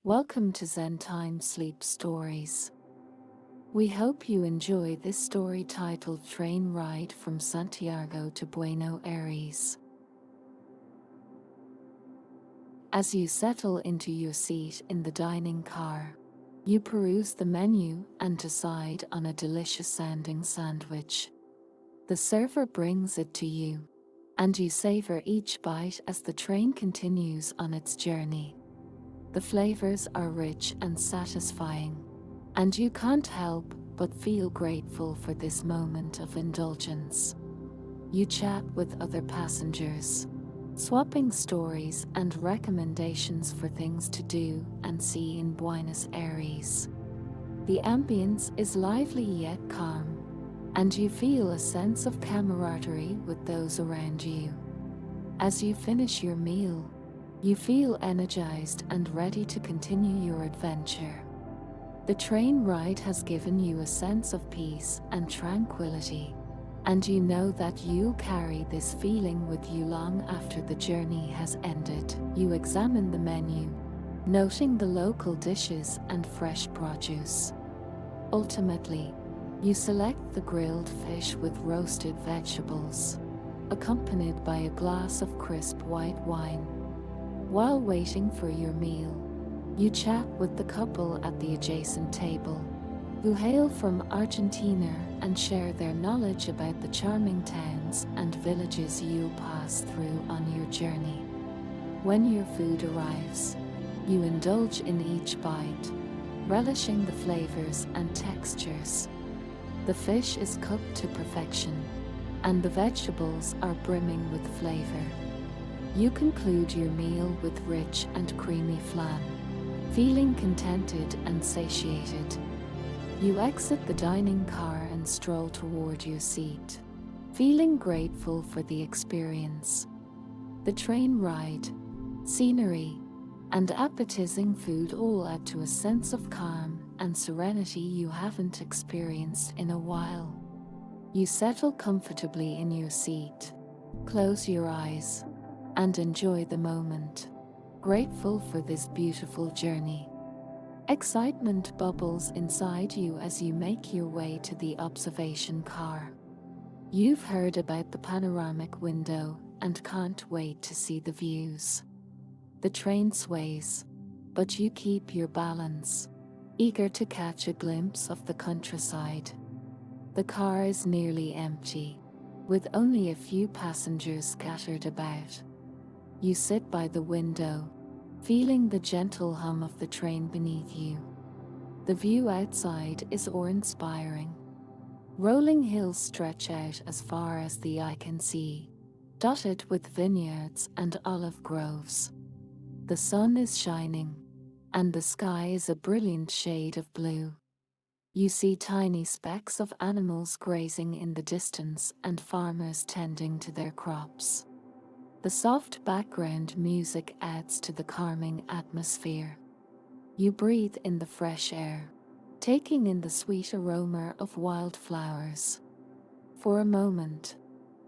Welcome to Zen Time Sleep Stories. We hope you enjoy this story titled Train Ride from Santiago to Bueno Aires. As you settle into your seat in the dining car, you peruse the menu and decide on a delicious sounding sandwich. The server brings it to you, and you savor each bite as the train continues on its journey. The flavors are rich and satisfying, and you can't help but feel grateful for this moment of indulgence. You chat with other passengers, swapping stories and recommendations for things to do and see in Buenos Aires. The ambience is lively yet calm, and you feel a sense of camaraderie with those around you. As you finish your meal, you feel energized and ready to continue your adventure. The train ride has given you a sense of peace and tranquility, and you know that you'll carry this feeling with you long after the journey has ended. You examine the menu, noting the local dishes and fresh produce. Ultimately, you select the grilled fish with roasted vegetables, accompanied by a glass of crisp white wine. While waiting for your meal, you chat with the couple at the adjacent table, who hail from Argentina and share their knowledge about the charming towns and villages you'll pass through on your journey. When your food arrives, you indulge in each bite, relishing the flavors and textures. The fish is cooked to perfection, and the vegetables are brimming with flavor. You conclude your meal with rich and creamy flan, feeling contented and satiated. You exit the dining car and stroll toward your seat, feeling grateful for the experience. The train ride, scenery, and appetizing food all add to a sense of calm and serenity you haven't experienced in a while. You settle comfortably in your seat, close your eyes, and enjoy the moment, grateful for this beautiful journey. Excitement bubbles inside you as you make your way to the observation car. You've heard about the panoramic window and can't wait to see the views. The train sways, but you keep your balance, eager to catch a glimpse of the countryside. The car is nearly empty, with only a few passengers scattered about. You sit by the window, feeling the gentle hum of the train beneath you. The view outside is awe-inspiring. Rolling hills stretch out as far as the eye can see, dotted with vineyards and olive groves. The sun is shining, and the sky is a brilliant shade of blue. You see tiny specks of animals grazing in the distance and farmers tending to their crops. The soft background music adds to the calming atmosphere. You breathe in the fresh air, taking in the sweet aroma of wildflowers. For a moment,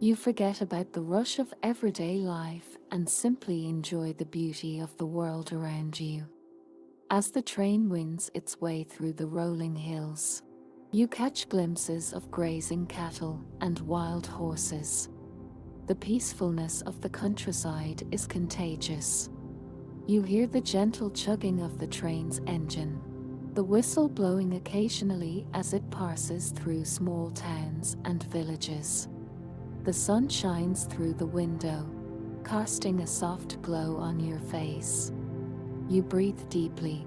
you forget about the rush of everyday life and simply enjoy the beauty of the world around you. As the train winds its way through the rolling hills, you catch glimpses of grazing cattle and wild horses. The peacefulness of the countryside is contagious. You hear the gentle chugging of the train's engine, the whistle blowing occasionally as it passes through small towns and villages. The sun shines through the window, casting a soft glow on your face. You breathe deeply,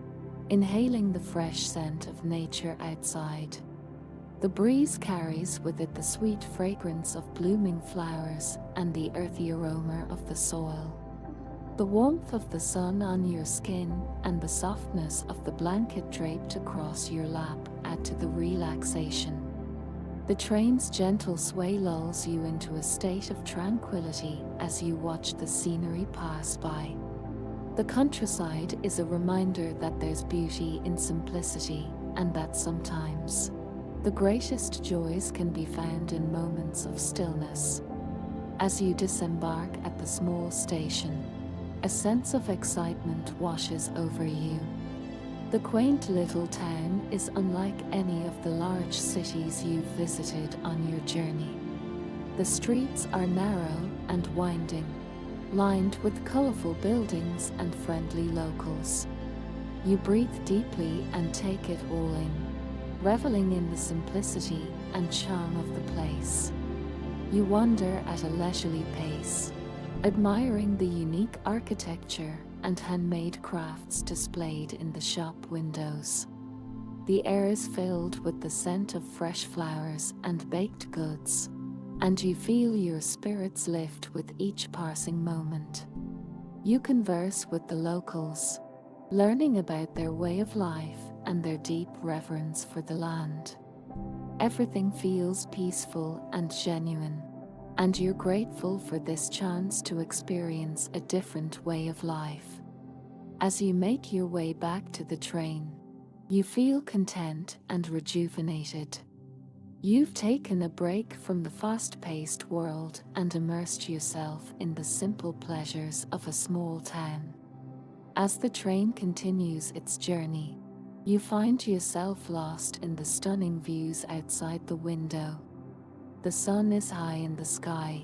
inhaling the fresh scent of nature outside. The breeze carries with it the sweet fragrance of blooming flowers and the earthy aroma of the soil. The warmth of the sun on your skin and the softness of the blanket draped across your lap add to the relaxation. The train's gentle sway lulls you into a state of tranquility as you watch the scenery pass by. The countryside is a reminder that there's beauty in simplicity, and that sometimes the greatest joys can be found in moments of stillness. As you disembark at the small station, a sense of excitement washes over you. The quaint little town is unlike any of the large cities you've visited on your journey. The streets are narrow and winding, lined with colorful buildings and friendly locals. You breathe deeply and take it all in, reveling in the simplicity and charm of the place. You wander at a leisurely pace, admiring the unique architecture and handmade crafts displayed in the shop windows. The air is filled with the scent of fresh flowers and baked goods, and you feel your spirits lift with each passing moment. You converse with the locals, learning about their way of life and their deep reverence for the land. Everything feels peaceful and genuine, and you're grateful for this chance to experience a different way of life. As you make your way back to the train, you feel content and rejuvenated. You've taken a break from the fast-paced world and immersed yourself in the simple pleasures of a small town. As the train continues its journey, you find yourself lost in the stunning views outside the window. The sun is high in the sky,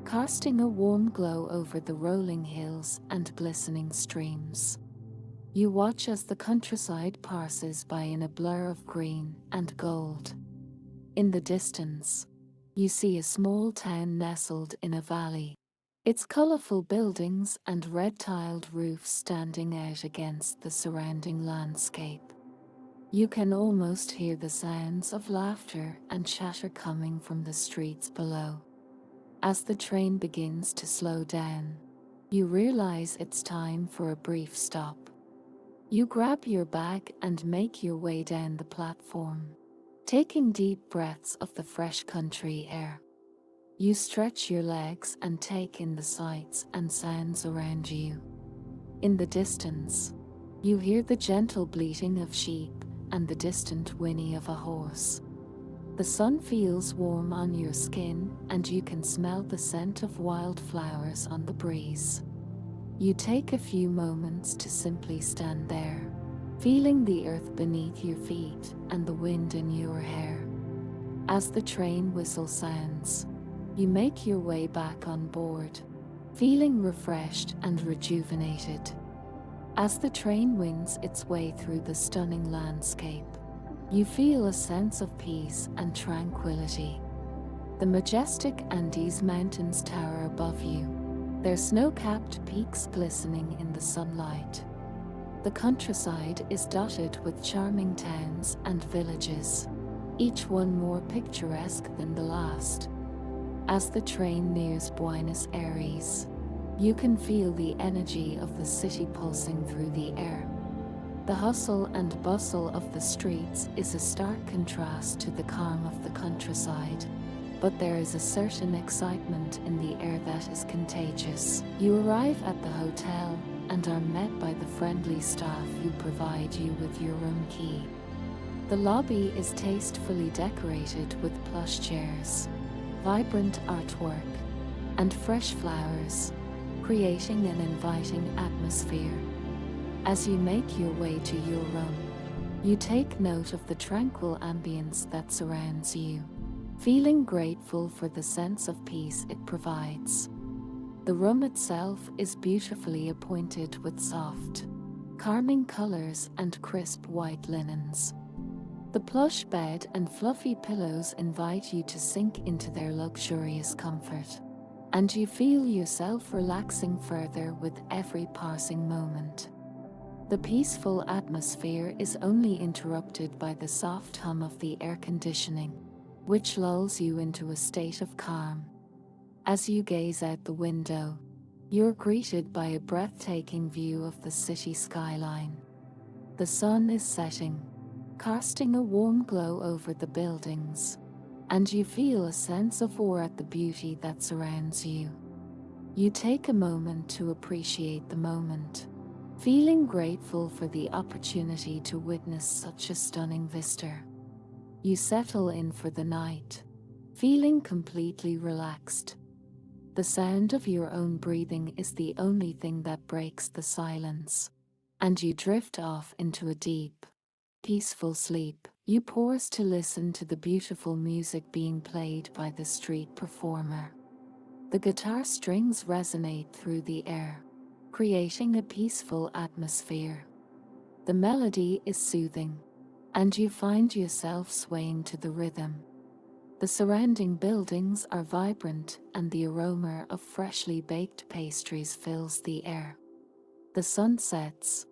casting a warm glow over the rolling hills and glistening streams. You watch as the countryside passes by in a blur of green and gold. In the distance, you see a small town nestled in a valley, its colorful buildings and red-tiled roofs standing out against the surrounding landscape. You can almost hear the sounds of laughter and chatter coming from the streets below. As the train begins to slow down, you realize it's time for a brief stop. You grab your bag and make your way down the platform, taking deep breaths of the fresh country air. You stretch your legs and take in the sights and sounds around you. In the distance, you hear the gentle bleating of sheep and the distant whinny of a horse. The sun feels warm on your skin and you can smell the scent of wildflowers on the breeze. You take a few moments to simply stand there, feeling the earth beneath your feet and the wind in your hair. As the train whistle sounds, you make your way back on board, feeling refreshed and rejuvenated. As the train wings its way through the stunning landscape, you feel a sense of peace and tranquility. The majestic Andes Mountains tower above you, their snow-capped peaks glistening in the sunlight. The countryside is dotted with charming towns and villages, each one more picturesque than the last. As the train nears Buenos Aires, you can feel the energy of the city pulsing through the air. The hustle and bustle of the streets is a stark contrast to the calm of the countryside, but there is a certain excitement in the air that is contagious. You arrive at the hotel and are met by the friendly staff who provide you with your room key. The lobby is tastefully decorated with plush chairs, vibrant artwork, and fresh flowers, creating an inviting atmosphere. As you make your way to your room, you take note of the tranquil ambience that surrounds you, feeling grateful for the sense of peace it provides. The room itself is beautifully appointed with soft, calming colors and crisp white linens. The plush bed and fluffy pillows invite you to sink into their luxurious comfort, and you feel yourself relaxing further with every passing moment. The peaceful atmosphere is only interrupted by the soft hum of the air conditioning, which lulls you into a state of calm. As you gaze out the window, you're greeted by a breathtaking view of the city skyline. The sun is setting, casting a warm glow over the buildings, and you feel a sense of awe at the beauty that surrounds you. You take a moment to appreciate the moment, feeling grateful for the opportunity to witness such a stunning vista. You settle in for the night, feeling completely relaxed. The sound of your own breathing is the only thing that breaks the silence, and you drift off into a deep, peaceful sleep. You pause to listen to the beautiful music being played by the street performer. The guitar strings resonate through the air, creating a peaceful atmosphere. The melody is soothing, and you find yourself swaying to the rhythm. The surrounding buildings are vibrant, and the aroma of freshly baked pastries fills the air. The sun sets,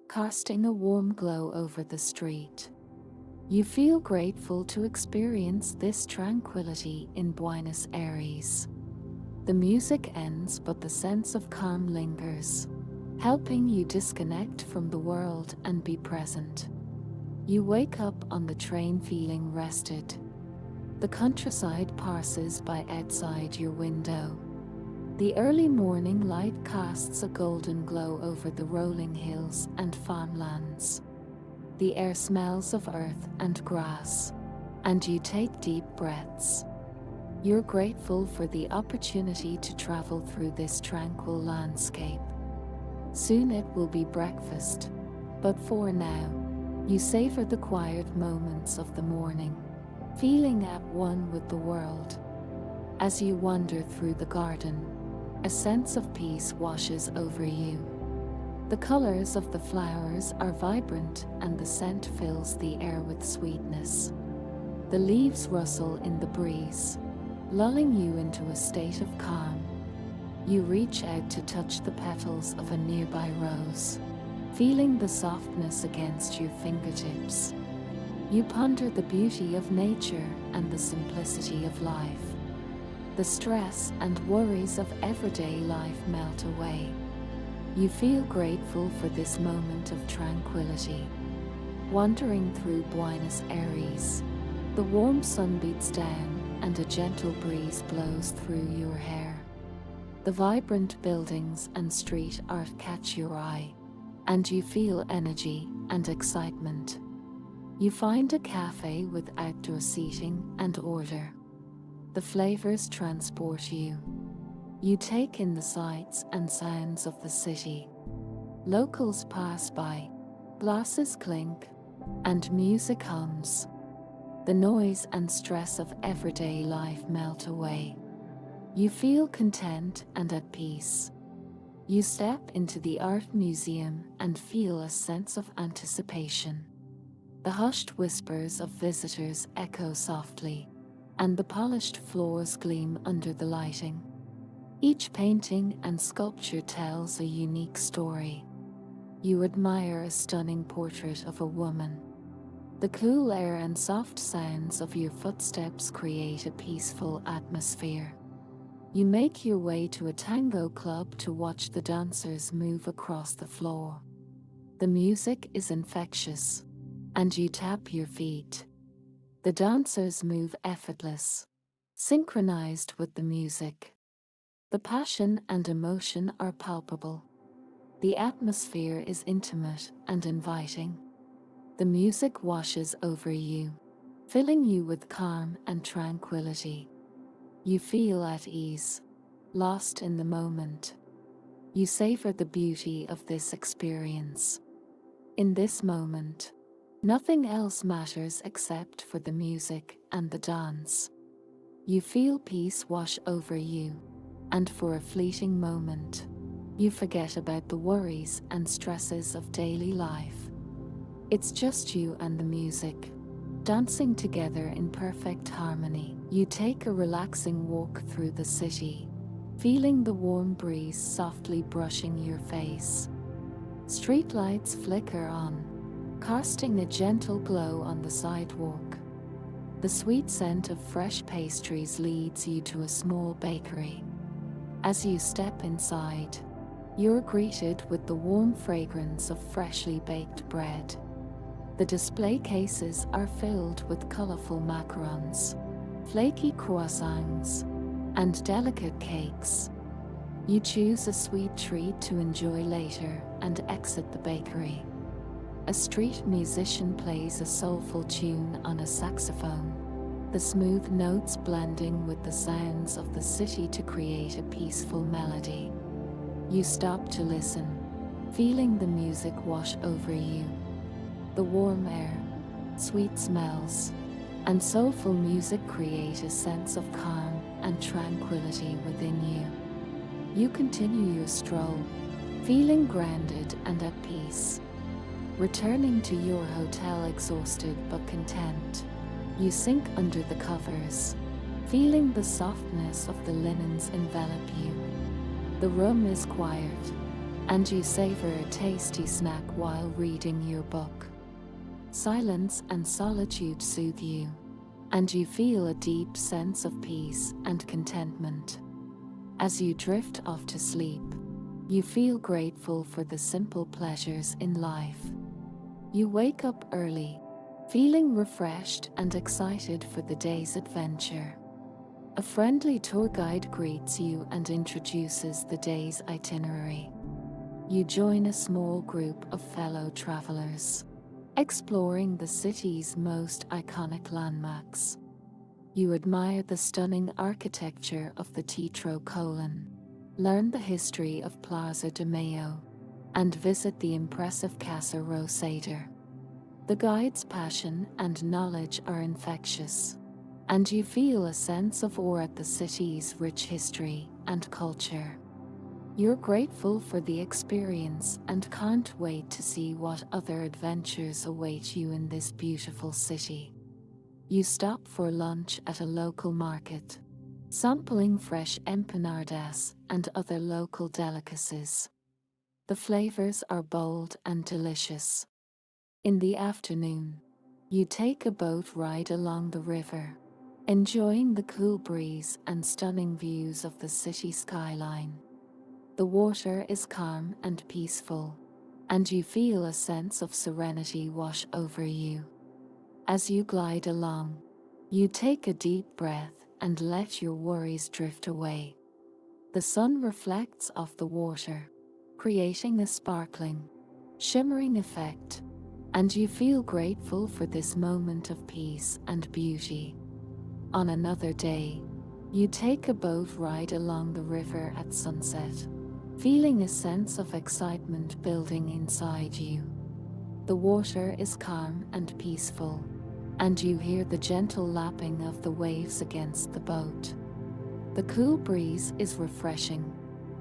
casting a warm glow over the street. You feel grateful to experience this tranquility in Buenos Aires. The music ends, but the sense of calm lingers, helping you disconnect from the world and be present. You wake up on the train feeling rested. The countryside passes by outside your window. The early morning light casts a golden glow over the rolling hills and farmlands. The air smells of earth and grass, and you take deep breaths. You're grateful for the opportunity to travel through this tranquil landscape. Soon it will be breakfast, but for now, you savor the quiet moments of the morning, feeling at one with the world. As you wander through the garden, a sense of peace washes over you. The colors of the flowers are vibrant, and the scent fills the air with sweetness. The leaves rustle in the breeze, lulling you into a state of calm. You reach out to touch the petals of a nearby rose, feeling the softness against your fingertips. You ponder the beauty of nature and the simplicity of life. The stress and worries of everyday life melt away. You feel grateful for this moment of tranquility. Wandering through Buenos Aires, the warm sun beats down and a gentle breeze blows through your hair. The vibrant buildings and street art catch your eye, and you feel energy and excitement. You find a cafe with outdoor seating and order. The flavors transport you. You take in the sights and sounds of the city. Locals pass by, glasses clink, and music hums. The noise and stress of everyday life melt away. You feel content and at peace. You step into the art museum and feel a sense of anticipation. The hushed whispers of visitors echo softly, and the polished floors gleam under the lighting. Each painting and sculpture tells a unique story. You admire a stunning portrait of a woman. The cool air and soft sounds of your footsteps create a peaceful atmosphere. You make your way to a tango club to watch the dancers move across the floor. The music is infectious, and you tap your feet. The dancers move effortless, synchronized with the music. The passion and emotion are palpable. The atmosphere is intimate and inviting. The music washes over you, filling you with calm and tranquility. You feel at ease, lost in the moment. You savor the beauty of this experience. In this moment, nothing else matters except for the music and the dance. You feel peace wash over you, and for a fleeting moment, you forget about the worries and stresses of daily life. It's just you and the music, dancing together in perfect harmony. You take a relaxing walk through the city, feeling the warm breeze softly brushing your face. Streetlights flicker on, casting a gentle glow on the sidewalk. The sweet scent of fresh pastries leads you to a small bakery. As you step inside, you're greeted with the warm fragrance of freshly baked bread. The display cases are filled with colorful macarons, flaky croissants, and delicate cakes. You choose a sweet treat to enjoy later and exit the bakery. A street musician plays a soulful tune on a saxophone, the smooth notes blending with the sounds of the city to create a peaceful melody. You stop to listen, feeling the music wash over you. The warm air, sweet smells, and soulful music create a sense of calm and tranquility within you. You continue your stroll, feeling grounded and at peace. Returning to your hotel exhausted but content, you sink under the covers, feeling the softness of the linens envelop you. The room is quiet, and you savor a tasty snack while reading your book. Silence and solitude soothe you, and you feel a deep sense of peace and contentment. As you drift off to sleep, you feel grateful for the simple pleasures in life. You wake up early, feeling refreshed and excited for the day's adventure. A friendly tour guide greets you and introduces the day's itinerary. You join a small group of fellow travelers, exploring the city's most iconic landmarks. You admire the stunning architecture of the Teatro Colon, learn the history of Plaza de Mayo, and visit the impressive Casa Rosada. The guide's passion and knowledge are infectious, and you feel a sense of awe at the city's rich history and culture. You're grateful for the experience and can't wait to see what other adventures await you in this beautiful city. You stop for lunch at a local market, sampling fresh empanadas and other local delicacies. The flavors are bold and delicious. In the afternoon, you take a boat ride along the river, enjoying the cool breeze and stunning views of the city skyline. The water is calm and peaceful, and you feel a sense of serenity wash over you. As you glide along, you take a deep breath and let your worries drift away. The sun reflects off the water, creating a sparkling, shimmering effect, and you feel grateful for this moment of peace and beauty. On another day, you take a boat ride along the river at sunset, feeling a sense of excitement building inside you. The water is calm and peaceful, and you hear the gentle lapping of the waves against the boat. The cool breeze is refreshing,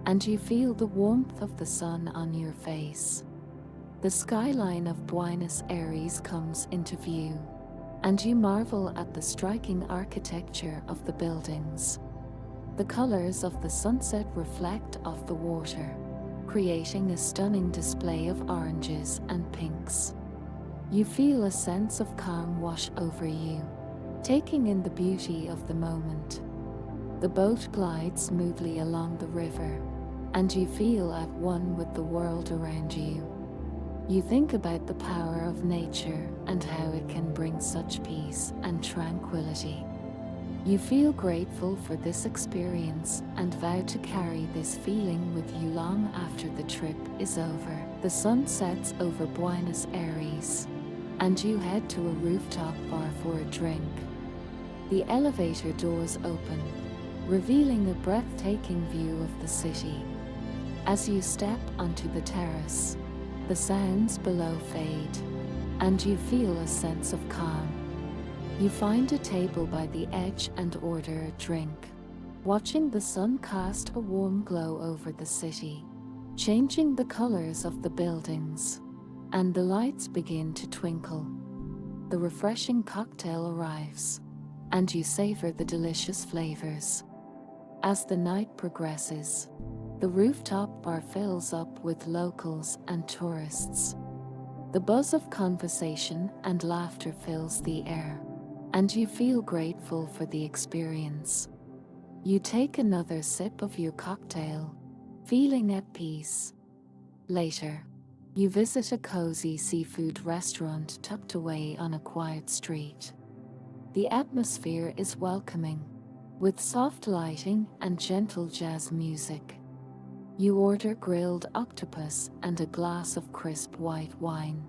and you feel the warmth of the sun on your face. The skyline of Buenos Aires comes into view, and you marvel at the striking architecture of the buildings. The colors of the sunset reflect off the water, creating a stunning display of oranges and pinks. You feel a sense of calm wash over you, taking in the beauty of the moment. The boat glides smoothly along the river, and you feel at one with the world around you. You think about the power of nature and how it can bring such peace and tranquility. You feel grateful for this experience and vow to carry this feeling with you long after the trip is over. The sun sets over Buenos Aires, and you head to a rooftop bar for a drink. The elevator doors open, revealing a breathtaking view of the city. As you step onto the terrace, the sounds below fade, and you feel a sense of calm. You find a table by the edge and order a drink, watching the sun cast a warm glow over the city, changing the colors of the buildings, and the lights begin to twinkle. The refreshing cocktail arrives, and you savor the delicious flavors. As the night progresses, the rooftop bar fills up with locals and tourists. The buzz of conversation and laughter fills the air, and you feel grateful for the experience. You take another sip of your cocktail, feeling at peace. Later, you visit a cozy seafood restaurant tucked away on a quiet street. The atmosphere is welcoming, with soft lighting and gentle jazz music. You order grilled octopus and a glass of crisp white wine,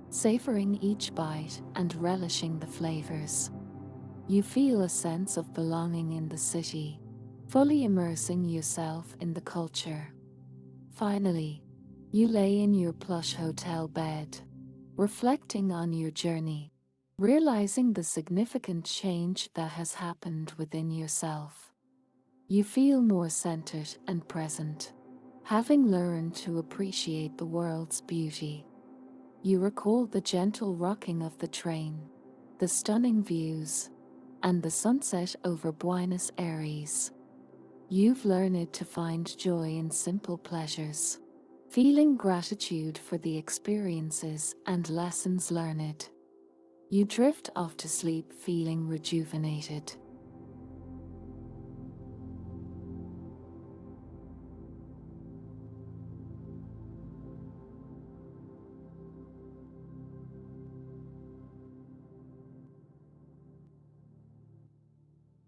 savoring each bite and relishing the flavors. You feel a sense of belonging in the city, fully immersing yourself in the culture. Finally, You lay in your plush hotel bed, reflecting on your journey, realizing the significant change that has happened within yourself. You feel more centered and present, having learned to appreciate the world's beauty. You recall the gentle rocking of the train, the stunning views, and the sunset over Buenos Aires. You've learned to find joy in simple pleasures, feeling gratitude for the experiences and lessons learned. You drift off to sleep feeling rejuvenated,